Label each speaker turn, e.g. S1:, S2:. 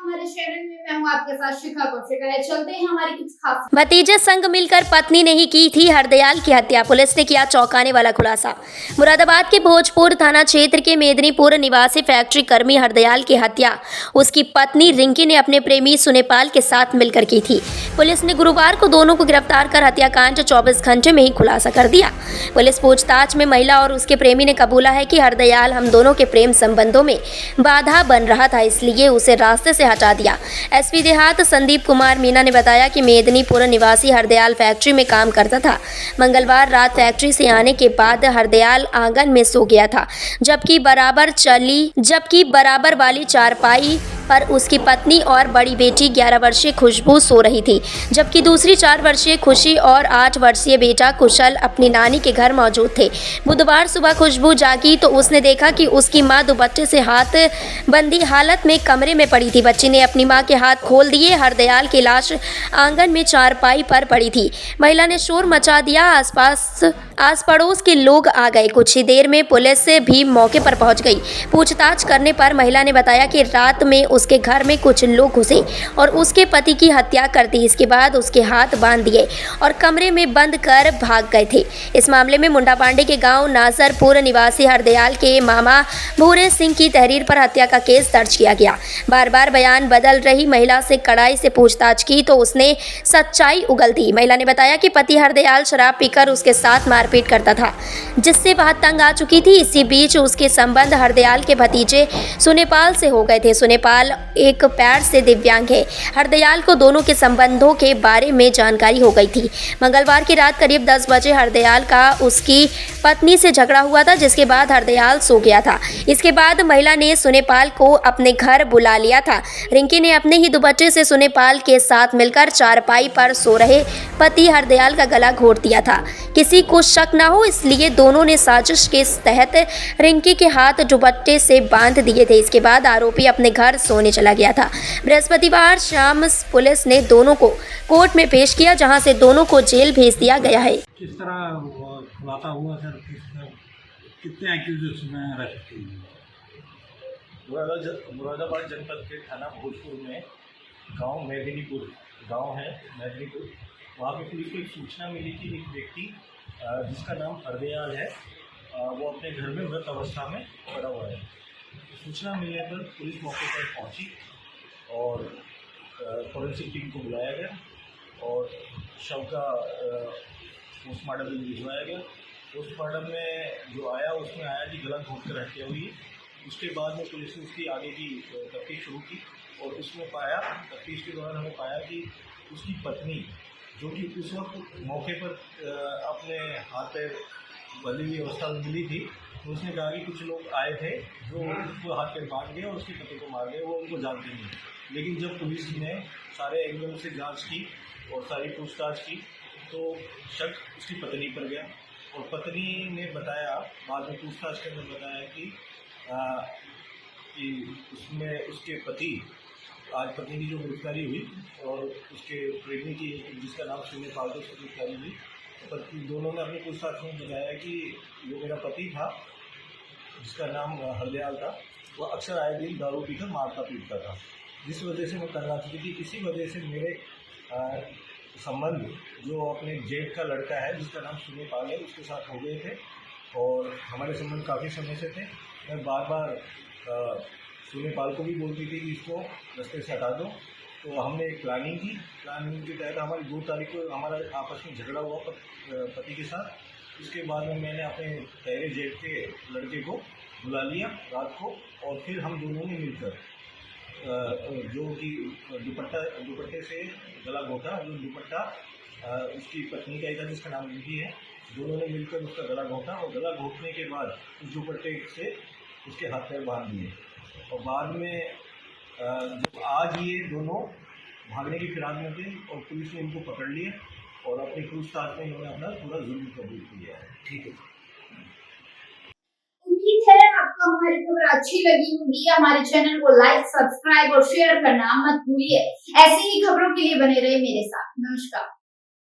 S1: हमारे चैनल में मैं हूं आपके साथ शिखा कौशिका। चलते हैं हमारी कुछ खास।
S2: भतीजे संग मिलकर पत्नी ने ही की थी हरदयाल की हत्या। पुलिस ने किया चौंकाने वाला खुलासा। मुरादाबाद के भोजपुर थाना क्षेत्र के मेदिनीपुर निवासी फैक्ट्री कर्मी हरदयाल की हत्या उसकी पत्नी रिंकी ने अपने प्रेमी सुनेपाल के साथ मिलकर की थी। पुलिस ने गुरुवार को दोनों को गिरफ्तार कर हत्याकांड 24 घंटे में ही खुलासा कर दिया। पुलिस पूछताछ में महिला और उसके प्रेमी ने कबूला है कि हरदयाल हम दोनों के प्रेम संबंधों में बाधा बन रहा था, इसलिए उसे रास्ते से हटा दिया। एसपी देहात संदीप कुमार मीना ने बताया कि मेदिनीपुर निवासी हरदयाल फैक्ट्री में काम करता था। मंगलवार रात फैक्ट्री से आने के बाद हरदयाल आंगन में सो गया था, जबकि बराबर वाली चारपाई पर उसकी पत्नी और बड़ी बेटी 11 वर्षीय खुशबू सो रही थी, जबकि दूसरी 4 वर्षीय खुशी और 8 वर्षीय बेटा कुशल अपनी नानी के घर मौजूद थे। बुधवार सुबह खुशबू जागी तो उसने देखा कि उसकी मां दुपट्टे से हाथ बंधी हालत में कमरे में पड़ी थी। बच्ची ने अपनी मां के हाथ खोल दिए। हरदयाल की लाश आंगन में चारपाई पर पड़ी थी। महिला ने शोर मचा दिया। आस पड़ोस के लोग आ गए। कुछ ही देर में पुलिस भी मौके पर पहुंच गई। पूछताछ करने पर महिला ने बताया कि रात में उसके घर में कुछ लोग घुसे और उसके पति की हत्या कर दी। इसके बाद उसके हाथ बांध दिए और कमरे में बंद कर भाग गए थे। इस मामले में मुंडा पांडे के गांव नाजरपुर निवासी हरदयाल के मामा भूरे सिंह की तहरीर पर हत्या का केस दर्ज किया गया। बार बार बयान बदल रही महिला से कड़ाई से पूछताछ की तो उसने सच्चाई उगल दी। महिला ने बताया कि पति हरदयाल शराब पीकर उसके साथ मारपीट करता था, जिससे वह तंग आ चुकी थी। इसी बीच उसके संबंध हरदयाल के भतीजे सुनेपाल से हो गए थे। सुनेपाल एक पैर से दिव्यांग है। हरदयाल को दोनों के संबंधों के बारे में जानकारी हो गई थी। मंगलवार की रात करीब 10 बजे हरदयाल का उसकी पत्नी से झगड़ा हुआ था, जिसके बाद हरदयाल सो गया था। इसके बाद महिला ने सुनेपाल को अपने घर बुला लिया था। रिंकी ने अपने ही दुपट्टे से सुनेपाल के साथ मिलकर चारपाई पर सो रहे पति हरदयाल का गला घोंट दिया था। किसी को शक न हो इसलिए दोनों ने साजिश के तहत रिंकी के हाथ दुपट्टे से बांध दिए थे। इसके बाद आरोपी अपने घर सोने चला गया था। बृहस्पतिवार शाम पुलिस ने दोनों को कोर्ट में पेश किया, जहां से दोनों को जेल भेज दिया गया है।
S3: किस तरह खुलासा हुआ सर? कितने एक्यूजेशन में रह सकते हैं?
S4: मुरादाबाद जनपद के थाना भोजपुर में गांव मेदिनीपुर है मेदिनीपुर। वहाँ पे पुलिस को एक सूचना मिली कि एक व्यक्ति जिसका नाम हरदयाल है वो अपने घर में मृत अवस्था में पड़ा हुआ है। सूचना मिलने पर पुलिस मौके पर पहुंची और फॉरेंसिक टीम को बुलाया गया और शव का पोस्टमार्टम में भिजवाया गया। पोस्टमार्टम में जो आया उसमें आया कि गला घोंट कर हत्या हुई है। उसके बाद में पुलिस ने उसकी आगे की तफ्तीश शुरू की और उसमें पाया, तफ्तीश के दौरान हमें पाया कि उसकी पत्नी, जो कि उस वक्त मौके पर अपने हाथ पैर बंधी हुई अवस्था में मिली थी, तो उसने कहा कि कुछ लोग आए थे जो उसको हाथ पैर बांध गए और उसके पति को मार गए, वो उनको जानते नहीं। लेकिन जब पुलिस ने सारे एंगलों से जांच की और सारी पूछताछ की तो शक उसकी पत्नी पर गया और पत्नी ने बताया, बाद में पूछताछ करने बताया कि उसमें उसके पति, आज पत्नी की जो गिरफ्तारी हुई और उसके प्रेमी की जिसका नाम सुनेपाल था उसकी गिरफ्तारी हुई, पति दोनों ने अपनी पूछताछ में बताया कि जो मेरा पति था जिसका नाम हरदयाल था, वह अक्सर आए दिन दारू पीकर मारता पीटता था, जिस वजह से मैं करना चाहती थी। इसी वजह से मेरे संबंध जो अपने जेठ का लड़का है जिसका नाम सुनेपाल है उसके साथ हो गए थे और हमारे संबंध काफ़ी समय से थे। मैं बार बार सुनेपाल को भी बोलती थी कि इसको रास्ते से हटा दो। तो हमने एक प्लानिंग की। प्लानिंग के तहत हमारी 2 तारीख को हमारा आपस में झगड़ा हुआ पति के साथ। उसके बाद में मैंने अपने पहले जेठ के लड़के को बुला लिया रात को और फिर हम दोनों ने मिलकर जो कि दुपट्टे से गला घोंटा। जो दुपट्टा उसकी पत्नी का ही था जिसका नाम रिंकी है। दोनों ने मिलकर उसका गला घोंटा और गला घोंटने के बाद उस दुपट्टे से उसके हाथ पैर बांध दिए और बाद में जब आज ये दोनों भागने की फिराक में थे और पुलिस ने इनको पकड़ लिया और अपनी पूछताछ में इन्होंने अपना पूरा जुर्म कबूल किया है। ठीक है,
S1: उम्मीद है आपको हमारी खबर अच्छी लगी होगी। हमारे चैनल को लाइक, सब्सक्राइब और शेयर करना मत भूलिए। ऐसी ही खबरों के लिए बने रहे मेरे साथ। नमस्कार।